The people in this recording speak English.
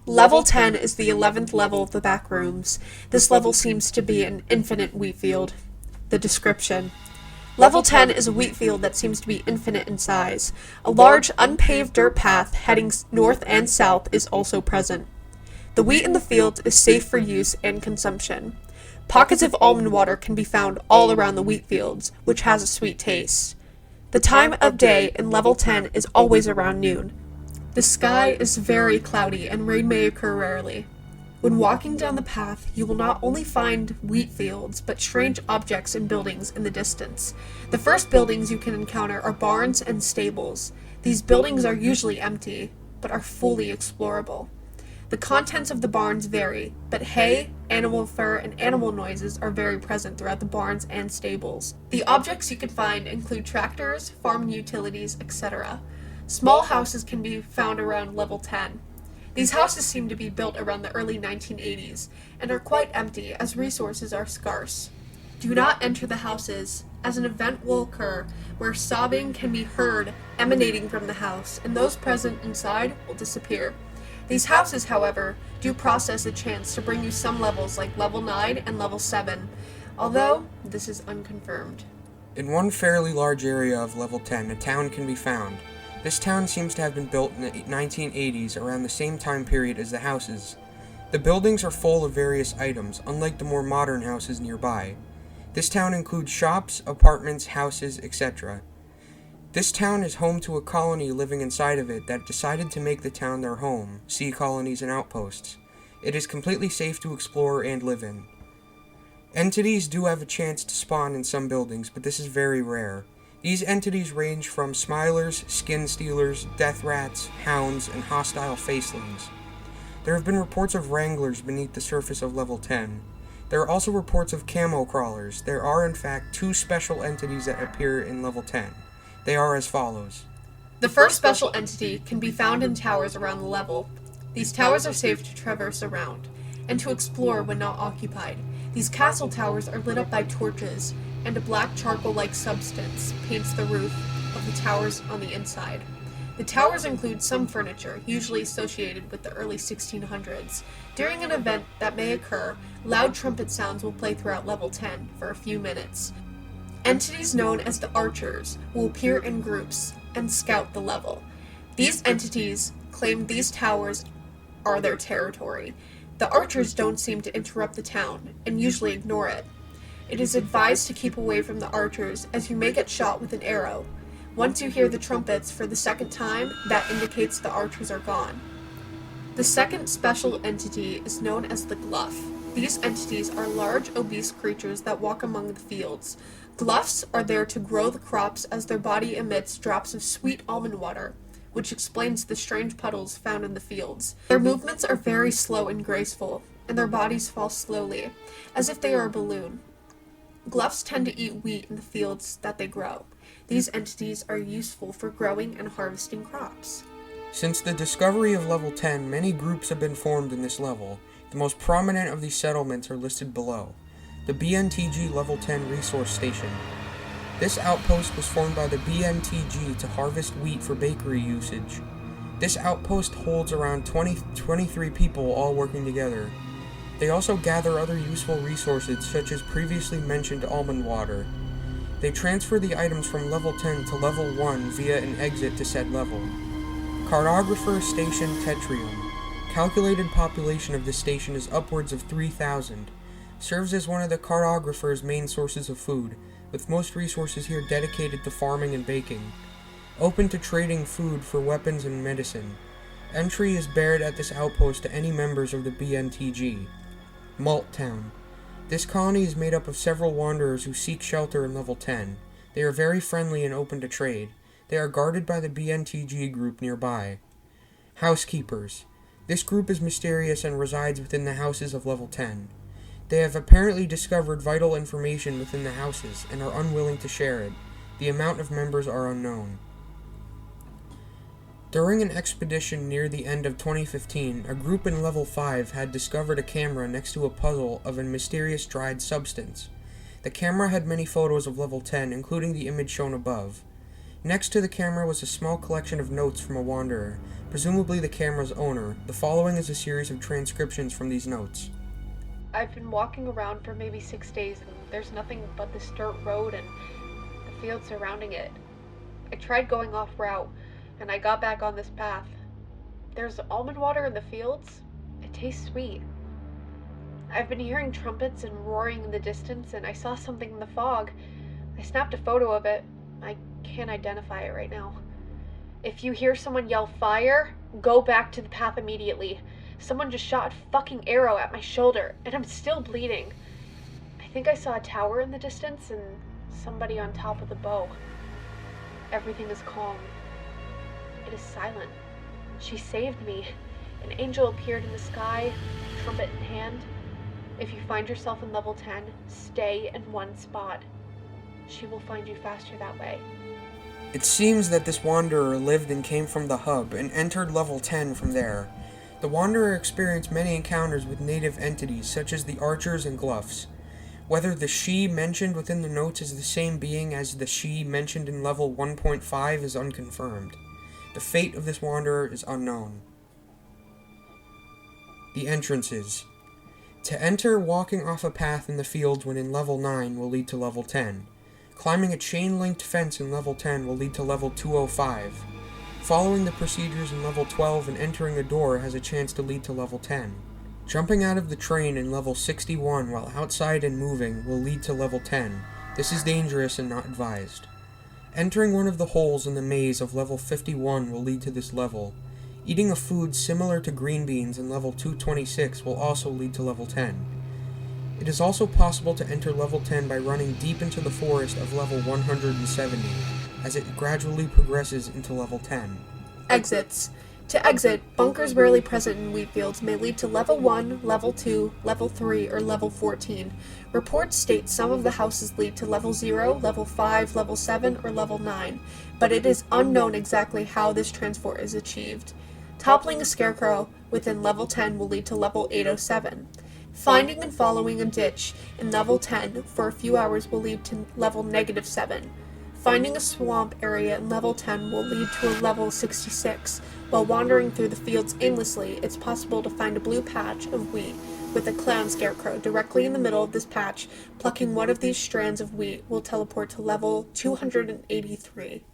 Level 10 is the 11th level of the Backrooms. This level seems to be an infinite wheat field. The description. Level 10 is a wheat field that seems to be infinite in size. A large, unpaved dirt path heading north and south is also present. The wheat in the field is safe for use and consumption. Pockets of almond water can be found all around the wheat fields, which has a sweet taste. The time of day in Level 10 is always around noon. The sky is very cloudy and rain may occur rarely. When walking down the path, you will not only find wheat fields, but strange objects and buildings in the distance. The first buildings you can encounter are barns and stables. These buildings are usually empty, but are fully explorable. The contents of the barns vary, but hay, animal fur, and animal noises are very present throughout the barns and stables. The objects you can find include tractors, farm utilities, etc. Small houses can be found around Level 10. These houses seem to be built around the early 1980s and are quite empty as resources are scarce. Do not enter the houses, as an event will occur where sobbing can be heard emanating from the house, and those present inside will disappear. These houses, however, do process a chance to bring you some levels like Level 9 and Level 7, although this is unconfirmed. In one fairly large area of Level 10, a town can be found. This town seems to have been built in the 1980s, around the same time period as the houses. The buildings are full of various items, unlike the more modern houses nearby. This town includes shops, apartments, houses, etc. This town is home to a colony living inside of it that decided to make the town their home, see colonies and outposts. It is completely safe to explore and live in. Entities do have a chance to spawn in some buildings, but this is very rare. These entities range from smilers, skin stealers, death rats, hounds, and hostile facelings. There have been reports of wranglers beneath the surface of Level 10. There are also reports of camo crawlers. There are in fact 2 special entities that appear in Level 10. They are as follows. The first special entity can be found in towers around the level. These towers are safe to traverse around, and to explore when not occupied. These castle towers are lit up by torches, and a black charcoal-like substance paints the roof of the towers on the inside. The towers include some furniture, usually associated with the early 1600s. During an event that may occur, loud trumpet sounds will play throughout Level 10 for a few minutes. Entities known as the Archers will appear in groups and scout the level. These entities claim these towers are their territory. The Archers don't seem to interrupt the town, and usually ignore it. It is advised to keep away from the Archers, as you may get shot with an arrow. Once you hear the trumpets for the second time, that indicates the Archers are gone. The second special entity is known as the Gluff. These entities are large, obese creatures that walk among the fields. Gluffs are there to grow the crops as their body emits drops of sweet almond water, which explains the strange puddles found in the fields. Their movements are very slow and graceful, and their bodies fall slowly, as if they are a balloon. Gluffs tend to eat wheat in the fields that they grow. These entities are useful for growing and harvesting crops. Since the discovery of Level 10, many groups have been formed in this level. The most prominent of these settlements are listed below. The BNTG Level 10 Resource Station. This outpost was formed by the BNTG to harvest wheat for bakery usage. This outpost holds around 23 people all working together. They also gather other useful resources such as previously mentioned almond water. They transfer the items from Level 10 to Level 1 via an exit to said level. Cartographer Station Tetrium. Calculated population of this station is upwards of 3,000. Serves as one of the cartographer's main sources of food, with most resources here dedicated to farming and baking. Open to trading food for weapons and medicine. Entry is barred at this outpost to any members of the BNTG. Malt Town. This colony is made up of several wanderers who seek shelter in Level 10. They are very friendly and open to trade. They are guarded by the BNTG group nearby. Housekeepers. This group is mysterious and resides within the houses of Level 10. They have apparently discovered vital information within the houses and are unwilling to share it. The amount of members are unknown. During an expedition near the end of 2015, a group in Level 5 had discovered a camera next to a puzzle of a mysterious dried substance. The camera had many photos of Level 10, including the image shown above. Next to the camera was a small collection of notes from a wanderer, presumably the camera's owner. The following is a series of transcriptions from these notes. I've been walking around for maybe 6 days, and there's nothing but this dirt road and the fields surrounding it. I tried going off route, and I got back on this path. There's almond water in the fields. It tastes sweet. I've been hearing trumpets and roaring in the distance, and I saw something in the fog. I snapped a photo of it. I can't identify it right now. If you hear someone yell fire, go back to the path immediately. Someone just shot a fucking arrow at my shoulder, and I'm still bleeding. I think I saw a tower in the distance and somebody on top of the bow. Everything is calm. It is silent. She saved me. An angel appeared in the sky, trumpet in hand. If you find yourself in level 10, stay in one spot. She will find you faster that way. It seems that this wanderer lived and came from the hub and entered level 10 from there. The wanderer experienced many encounters with native entities such as the archers and gluffs. Whether the she mentioned within the notes is the same being as the she mentioned in level 1.5 is unconfirmed. The fate of this wanderer is unknown. The entrances. To enter, walking off a path in the fields when in level 9 will lead to level 10. Climbing a chain-linked fence in level 10 will lead to level 205. Following the procedures in level 12 and entering a door has a chance to lead to level 10. Jumping out of the train in level 61 while outside and moving will lead to level 10. This is dangerous and not advised. Entering one of the holes in the maze of level 51 will lead to this level. Eating a food similar to green beans in level 226 will also lead to level 10. It is also possible to enter level 10 by running deep into the forest of level 170, as it gradually progresses into level 10. Exits. To exit, bunkers rarely present in wheat fields may lead to level 1, level 2, level 3, or level 14. Reports state some of the houses lead to level 0, level 5, level 7, or level 9, but it is unknown exactly how this transport is achieved. Toppling a scarecrow within level 10 will lead to level 807. Finding and following a ditch in level 10 for a few hours will lead to level -7. Finding a swamp area in level 10 will lead to a level 66. While wandering through the fields aimlessly, it's possible to find a blue patch of wheat with a clown scarecrow directly in the middle of this patch. Plucking one of these strands of wheat will teleport to level 283.